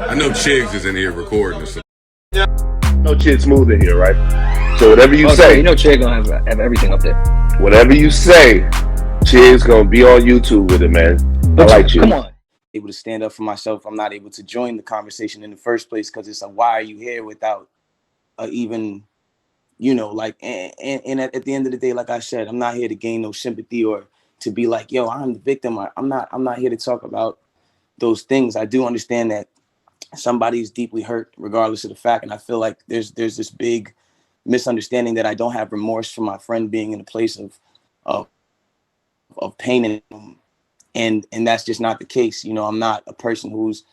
I know Chigs is in here recording. So. No Chid Smooth in here, right? So whatever you say, you know, Chig gonna have everything up there. whatever you say, Chid's gonna be on YouTube with it, man. I like you. Come on. Able to stand up for myself. I'm not able to join the conversation in the first place because it's a why are you here without even, like, and at the end of the day, like I said, I'm not here to gain no sympathy or to be like, yo, I'm the victim. I'm not here to talk about those things. I do understand that somebody is deeply hurt regardless of the fact. And I feel like there's this big misunderstanding that I don't have remorse for my friend being in a place of, of pain and that's just not the case. I'm not a person who's,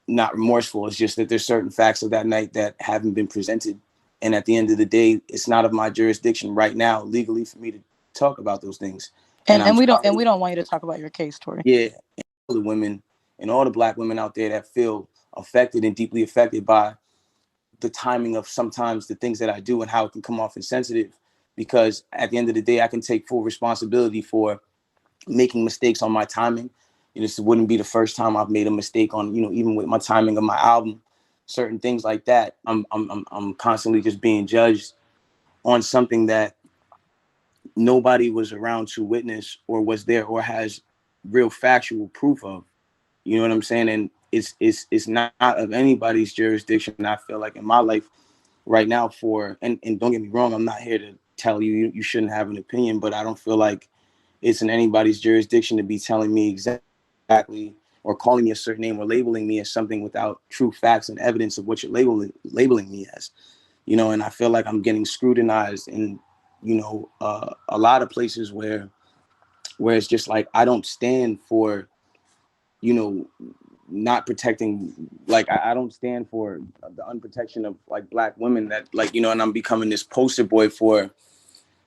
not remorseful. It's just that there's certain facts of that night that haven't been presented. And at the end of the day, it's not of my jurisdiction right now legally for me to talk about those things. And we don't want you to talk about your case, Tory. Yeah. And all the women and all the Black women out there that feel affected and deeply affected by the timing of sometimes the things that I do and how it can come off insensitive. Because at the end of the day, I can take full responsibility for making mistakes on my timing. This wouldn't be the first time I've made a mistake on, even with my timing of my album, certain things like that. I'm constantly just being judged on something that nobody was around to witness or was there or has real factual proof of. You know what I'm saying? And it's not of anybody's jurisdiction. I feel like in my life right now and don't get me wrong, I'm not here to tell you shouldn't have an opinion, but I don't feel like it's in anybody's jurisdiction to be telling me exactly or calling me a certain name or labeling me as something without true facts and evidence of what you're labeling me as. And I feel like I'm getting scrutinized in, a lot of places where it's just like I don't stand for, not protecting, like I don't stand for the unprotection of like Black women that like, and I'm becoming this poster boy for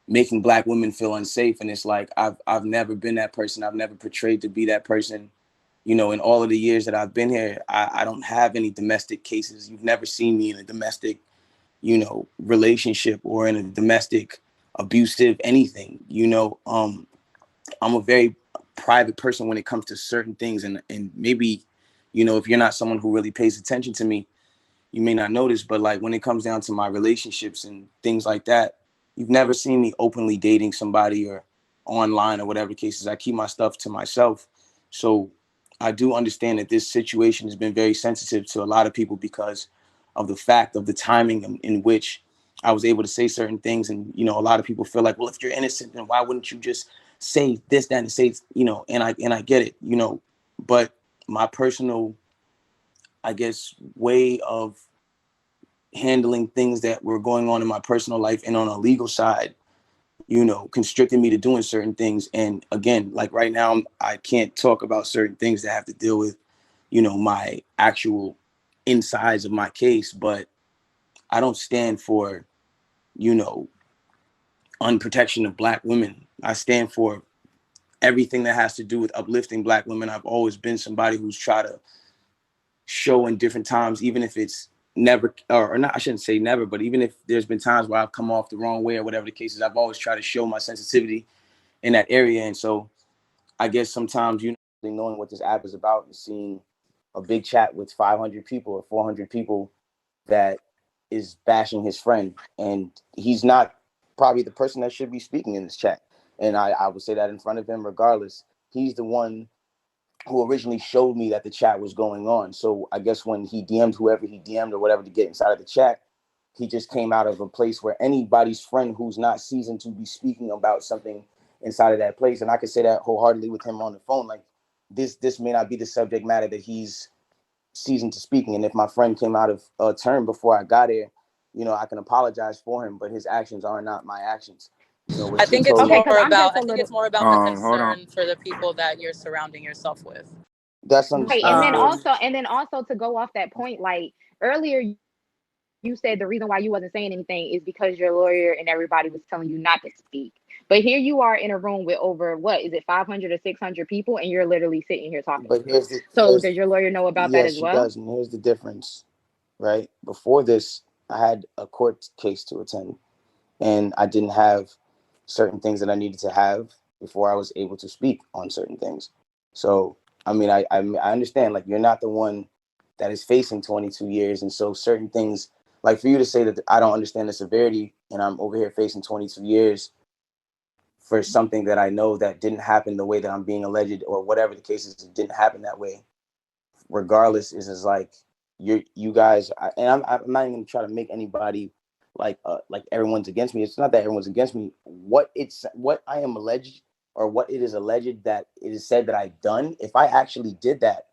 making Black women feel unsafe. And it's like, I've never been that person. I've never portrayed to be that person. In all of the years that I've been here, I don't have any domestic cases. You've never seen me in a domestic, relationship or in a domestic abusive anything. I'm a very private person when it comes to certain things. And maybe, if you're not someone who really pays attention to me, you may not notice, but like when it comes down to my relationships and things like that, you've never seen me openly dating somebody or online or whatever the case is. I keep my stuff to myself. So I do understand that this situation has been very sensitive to a lot of people because of the fact of the timing in which I was able to say certain things. And, a lot of people feel like, well, if you're innocent, then why wouldn't you just say this, that, and say, and I get it, but my personal, I guess, way of handling things that were going on in my personal life and on a legal side, constricting me to doing certain things. And again, like right now, I can't talk about certain things that have to deal with, my actual insides of my case, but I don't stand for, unprotection of Black women. I stand for everything that has to do with uplifting Black women. I've always been somebody who's tried to show in different times, even if it's never or not, I shouldn't say never, but even if there's been times where I've come off the wrong way or whatever the case is, I've always tried to show my sensitivity in that area. And so I guess sometimes, knowing what this app is about and seeing a big chat with 500 people or 400 people that is bashing his friend, and he's not probably the person that should be speaking in this chat. And I would say that in front of him regardless. He's the one who originally showed me that the chat was going on. So I guess when he DM'd whoever he DM'd or whatever to get inside of the chat, he just came out of a place where anybody's friend who's not seasoned to be speaking about something inside of that place. And I could say that wholeheartedly with him on the phone. Like this may not be the subject matter that he's seasoned to speaking. And if my friend came out of a turn before I got here, I can apologize for him, but his actions are not my actions. I think it's more about the concern for the people that you're surrounding yourself with. That's right. And then also to go off that point, like earlier you said the reason why you wasn't saying anything is because your lawyer and everybody was telling you not to speak. But here you are in a room with over, what is it, 500 or 600 people, and you're literally sitting here talking. But does your lawyer know about that as well? Yes, she does. And here's the difference, right? Before this, I had a court case to attend, and I didn't have certain things that I needed to have before I was able to speak on certain things. So, I mean, I understand, like, you're not the one that is facing 22 years. And so certain things, like for you to say that I don't understand the severity and I'm over here facing 22 years for something that I know that didn't happen the way that I'm being alleged, or whatever the case is, it didn't happen that way. Regardless, is like you guys, and I'm not even gonna try to make anybody like everyone's against me. It's not that everyone's against me. What I am alleged, or what it is alleged that it is said that I've done. If I actually did that,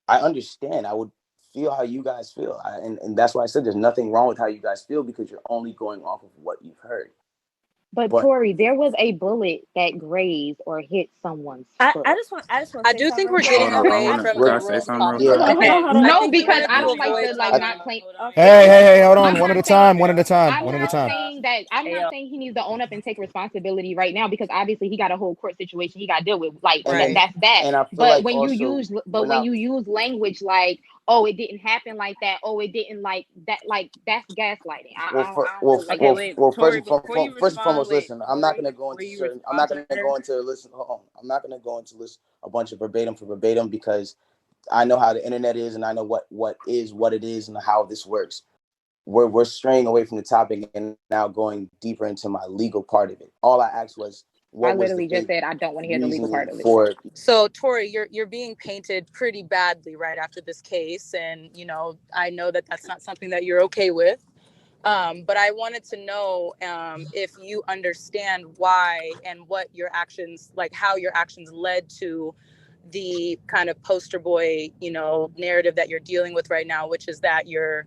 I understand. I would feel how you guys feel, and that's why I said there's nothing wrong with how you guys feel, because you're only going off of what you've heard. But Tory, there was a bullet that grazed or hit someone's foot. I do think we're getting away from the rules talking. No, because I don't like to not claim. Hey, hold on. One at a time. I'm not saying he needs to own up and take responsibility right now, because obviously he got a whole court situation he got to deal with. Like that's that. And I feel but like when also, you use language like, oh, it didn't happen like that, oh, it didn't like that, like that's gaslighting. First and foremost, listen. I'm not gonna go into certain. I'm not gonna go into listen. Hold on. I'm not gonna go into list a bunch of verbatim for verbatim, because I know how the internet is, and I know what it is and how this works. We're straying away from the topic and now going deeper into my legal part of it. All I asked was, I literally just said I don't want to hear the legal part of it. So Tory, you're being painted pretty badly right after this case, and I know that that's not something that you're okay with. But I wanted to know if you understand why and what your actions, like how your actions led to the kind of poster boy, narrative that you're dealing with right now, which is that you're,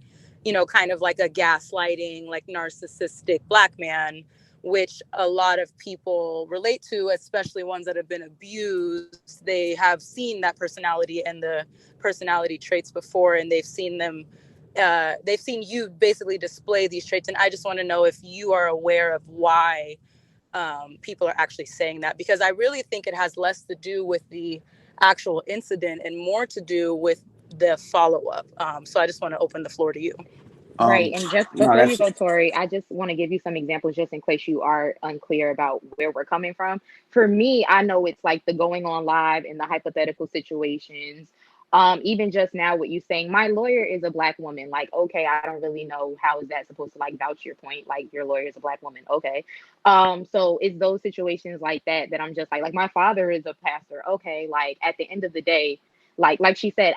kind of like a gaslighting, like narcissistic Black man, which a lot of people relate to, especially ones that have been abused. They have seen that personality and the personality traits before, and they've seen them. They've seen you basically display these traits, and I just want to know if you are aware of why people are actually saying that, because I really think it has less to do with the actual incident and more to do with the follow-up. So I just want to open the floor to you. Right. And just before you go, Tory, I just want to give you some examples just in case you are unclear about where we're coming from. For me, I know it's like the going on live in the hypothetical situations. Even just now, what you saying, my lawyer is a Black woman. Like, okay, I don't really know how is that supposed to like vouch your point. Like, your lawyer is a Black woman. Okay. So it's those situations like that I'm just like my father is a pastor. Okay. Like at the end of the day, like she said,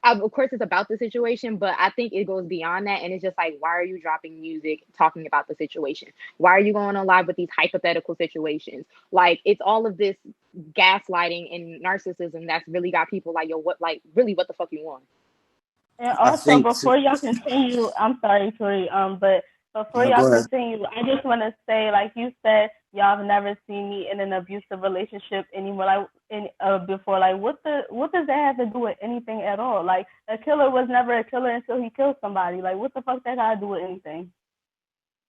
of course it's about the situation, but I think it goes beyond that. And it's just like, why are you dropping music talking about the situation? Why are you going on live with these hypothetical situations? Like, it's all of this gaslighting and narcissism that's really got people like, yo, what the fuck you want? And also, before y'all continue, I'm sorry, Tori, but before y'all continue, I just want to say, like you said, y'all have never seen me in an abusive relationship anymore. Before, like, what does that have to do with anything at all? Like, a killer was never a killer until he killed somebody. Like, what the fuck that got to do with anything?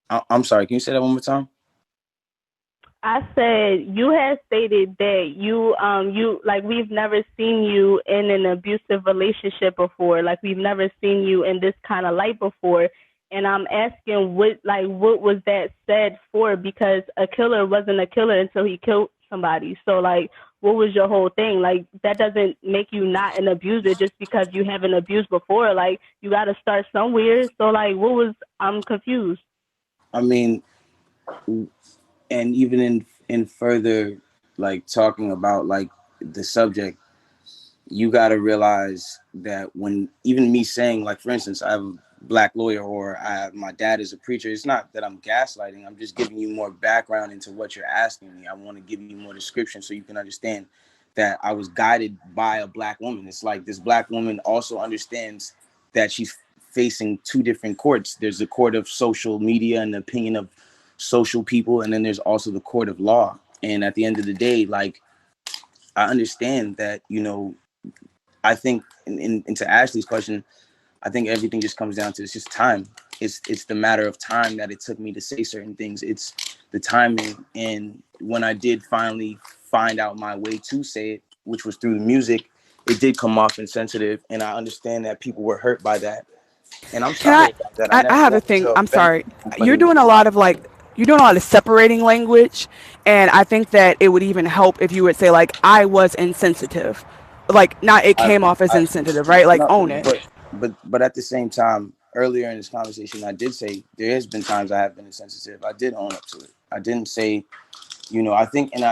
I'm sorry. Can you say that one more time? I said you had stated that you like, we've never seen you in an abusive relationship before. Like, we've never seen you in this kind of light before. And I'm asking what was that said for? Because a killer wasn't a killer until he killed somebody. So, like, what was your whole thing? Like, that doesn't make you not an abuser just because you haven't abused before. Like, you got to start somewhere. So, like, I'm confused. I mean, and even in further, like, talking about, like, the subject, you got to realize that when even me saying, like, for instance, I have a Black lawyer, or my dad is a preacher, it's not that I'm gaslighting. I'm just giving you more background into what you're asking me. I want to give you more description so you can understand that I was guided by a Black woman. It's like this Black woman also understands that she's facing two different courts. There's the court of social media and the opinion of social people, and then there's also the court of law. And at the end of the day, like, I understand that, I think, into Ashley's question, I think everything just comes down to, it's just time. It's the matter of time that it took me to say certain things. It's the timing. And when I did finally find out my way to say it, which was through the music, it did come off insensitive. And I understand that people were hurt by that. And I'm sorry about that. I have a thing. I'm sorry. You're doing a lot of separating language. And I think that it would even help if you would say, like, I was insensitive. Like, not it came off as insensitive, right? Like, own it. but at the same time, earlier in this conversation, I did say there has been times I have been insensitive. I did own up to it. I didn't say, I think, and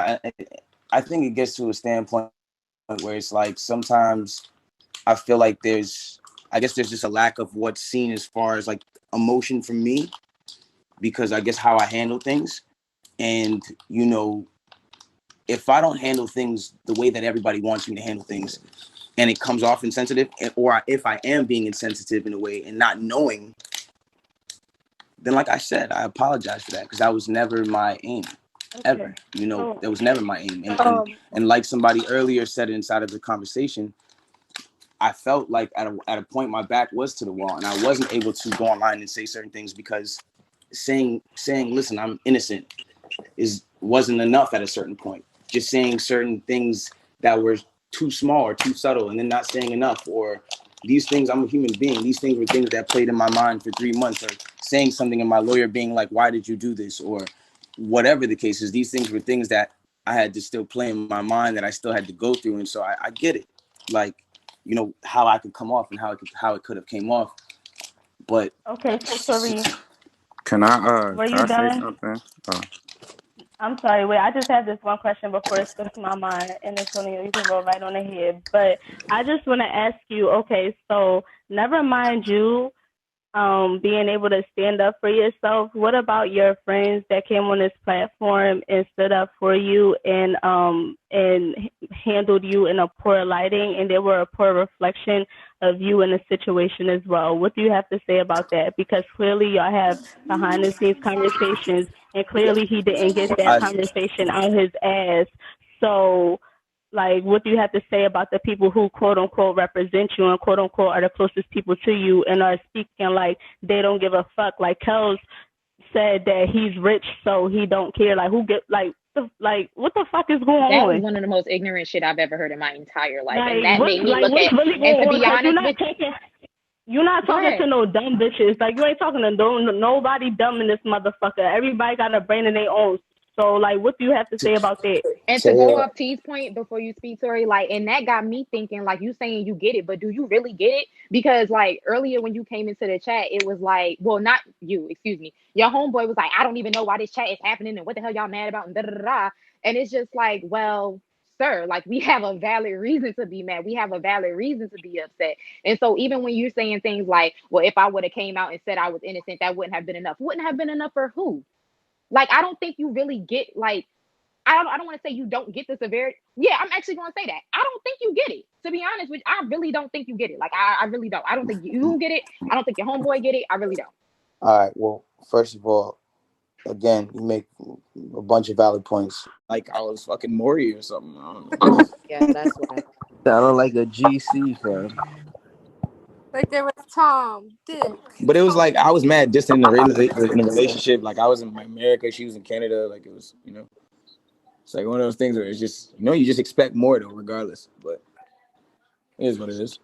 I think it gets to a standpoint where it's like sometimes I feel like there's just a lack of what's seen as far as like emotion from me, because I guess how I handle things. And, if I don't handle things the way that everybody wants me to handle things, and it comes off insensitive, or if I am being insensitive in a way and not knowing, then like I said, I apologize for that, because that was never my aim, ever. That was never my aim. And like somebody earlier said inside of the conversation, I felt like at a point my back was to the wall, and I wasn't able to go online and say certain things, because saying listen, I'm innocent wasn't enough at a certain point. Just saying certain things that were too small or too subtle, and then not saying enough, or these things, I'm a human being. These things were things that played in my mind for 3 months, or saying something and my lawyer being like, why did you do this? Or whatever the case is, these things were things that I had to still play in my mind, that I still had to go through. And so I get it. Like, how I could come off and how it could have came off. But okay, so Tori, Can I were can you I say done? something? Oh. I'm sorry, wait, I just have this one question before it slips my mind, and Antonio, you can go right on ahead. But I just want to ask you, okay, so never mind you being able to stand up for yourself. What about your friends that came on this platform and stood up for you and handled you in a poor lighting, and they were a poor reflection of you in the situation as well? What do you have to say about that? Because clearly y'all have behind the scenes conversations, and clearly he didn't get that conversation out his ass. So, like, what do you have to say about the people who quote unquote represent you and quote unquote are the closest people to you and are speaking like they don't give a fuck? Like Kels said that he's rich, so he don't care. Like, who get what the fuck is going on? That was one of the most ignorant shit I've ever heard in my entire life, Like, and that made me look at. Really and to be honest with you're not talking to no dumb bitches. Like, you ain't talking to nobody dumb in this motherfucker. Everybody got a brain in their own. So, like, what do you have to say about that? And to go off T's point before you speak, Tori, like, and that got me thinking, like, you saying you get it, but do you really get it? Because, like, earlier when you came into the chat, it was like, well, not you, excuse me. Your homeboy was like, I don't even know why this chat is happening and what the hell y'all mad about and da-da-da-da. And it's just like, well, sir, like, we have a valid reason to be mad. We have a valid reason to be upset. And so even when you're saying things like, well, if I would have came out and said I was innocent, that wouldn't have been enough. Wouldn't have been enough for who? Like, I don't think you really get, like, I don't want to say you don't get the severity. Yeah, I'm actually going to say that. I don't think you get it. To be honest with you, I really don't think you get it. Like, I really don't. I don't think you get it. I don't think your homeboy get it. I really don't. All right. Well, first of all, again, you make a bunch of valid points. Like I was fucking Maury or something. I don't know. Yeah, that's why. Sounded like a GC, fam. Like there was Tom, Dick. But it was like I was mad distant in a relationship. Like I was in America, she was in Canada. Like it was, it's like one of those things where it's just, you just expect more though, regardless. But it is what it is.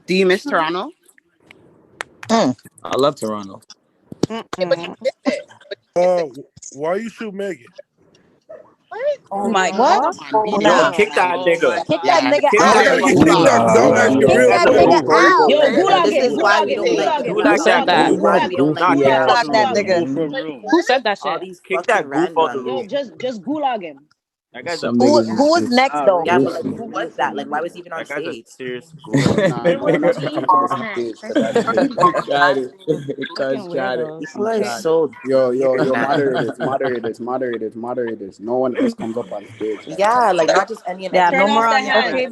Do you miss Toronto? I love Toronto. Yeah, but you missed it. Why you shoot Megan? What? Oh my God. Yo, Kick that nigga. kick that nigga Yo, out. you kick that dumbass Kick real that quick. nigga out. Yo, gulag This him, is why gulag we him, don't like gulag him. Who said that? Gulag Why him. we don't not Gulag kick that out nigga. Who said that all shit? these kick that goof out the random. Yo, room. just gulag him. That guy's Some a Who is next though? Yeah, but like, who was that? Like, why was he even on that guy's a stage? serious goof. It was Nigga T. come to the stage because I tried it. Fucking weirdos. This guy is so Yo, mad. moderators. No one else comes up on stage. Yeah, like not just any and Yeah, everything. no more on Okay,